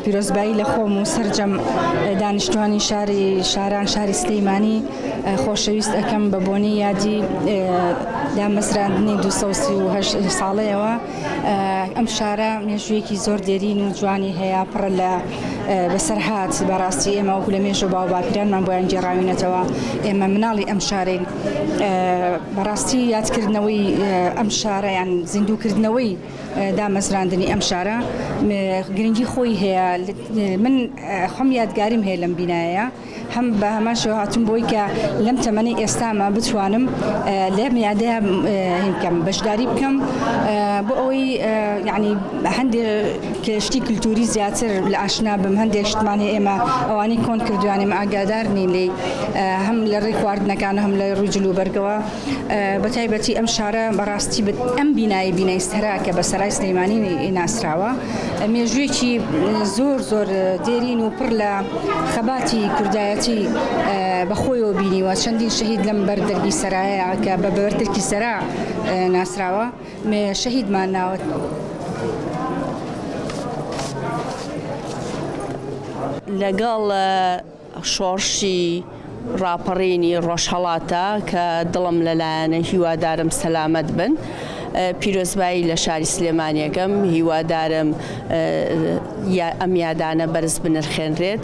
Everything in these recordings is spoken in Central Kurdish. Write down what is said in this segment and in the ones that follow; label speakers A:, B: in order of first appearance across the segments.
A: پیرۆزبایی لە خۆم و سەرجەم دانیشتوانی شاران شاری سلەیمانی خۆشەویست ئەەکەم بە بۆنەی یادی دامەزراندنی 238 ساڵەیەوە. ئەم شارە مێژوویەکی زۆر دێرین و جوانی هەیە، پڕ لە بەسەرهات بەڕاستی ئێمە وەکو لە مێژە باو باپیرانمان بۆیان گێڕاوینەتەوە. ئێمە مناڵی ئەم شارەین. بەڕاستی یادکردنەوەی ئەم شارە یان زیندووکردنەوەی دامەزراندنی ئەم شارە گرنگی خۆی هەیە. من خۆم یادگاریم هەیە لەم بینایە، هەم بە هەمان شێوە هاتووم بۆی کە لەم تەمەنەی ئێستامە بتوانم لەم یادەیە هینکەم بەشداری بکەم بۆ ئەوەی یعنی هەندێک شتی کللتوری زیاتر لە ئاشنا بم. هەندێک شتمان هەیە ئێمە ئەوانەی کۆن کردوانیم ئاگادار نین لێ، هەم لە ڕێی خواردنەکان هەم لە ڕووی جلوبەرگەوە. بە تایبەتی ئەم شارە بەڕاستی ئەم بینایی سەرا کە بە سەرای سلەیمانی ناسراوە، مێژوویەکی زۆر زۆر دێرین و پڕ لە خەباتی کوردایەتی بەخۆیەوە بینیوە. چەندین شەهید لەم بەردەرگی سەرایە کە بە بەردەرگی سەرا ناسراوە شەهیدمان ناوە.
B: لەگەڵ شۆڕشی ڕاپەڕینی ڕۆژهەڵاتە کە دڵم لەلایەنە هیوادارم سەلامەت بن. پیرۆزبایی لە شاری سلێمانیەکەم هیوادارم ئەم یادانە بەرز بنرخێنرێت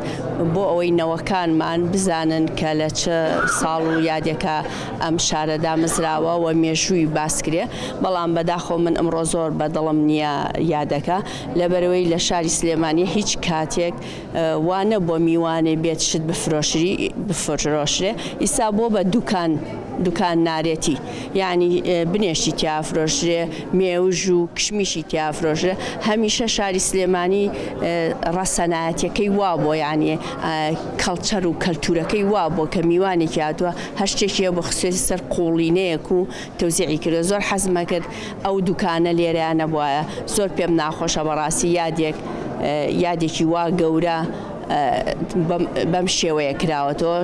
B: بۆ ئەوەی نەوەکانمان بزانن کە لە چه ساڵ و یادێکە ئەم شارە دامەزراوە و مێژووی باسکرێ. بەڵام بەداخۆ من ئەمڕۆ زۆر بەدڵم نییە یادەکە، لەبەرەوەی لە شاری سلێمانی هیچ کاتێک وانە بۆ میوانێ بێت شت بفرۆشرێ. ئیسا بۆ بە دوکان نارێتی، یعنی بنێشتی تیافرۆژرێ، مێوژ و کشمیشی تیافرۆژرێ. هەمیشە شاری سلێمانی ڕەسەنایەتەکەی وا بۆ، یعنی کەڵچەر و کەلتورەکەی وا بۆ کە میوانێکی هاتووە هەشتێکیە بۆ خسێتی سەر قوڵینەیەک و تەوزیعی کردو. زۆر حەزمە کرد ئەو دوکانە لێرەیانە بواە. زۆر پێم ناخۆشە بەڕاستی یادێکی وا گەورە بەم شێوەیە کراوەتەوە.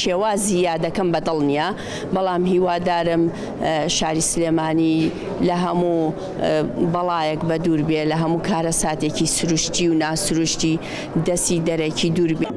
B: شێوازی یادەکەم بەدڵ نییە، بەڵام هیوادارم شاری سلێمانی لە هەموو بەڵایەک بە دوور بێ، لە هەموو کارە ساتێکی سروشتی و ناسروشتی دەسی دەرەکی دوور بێ.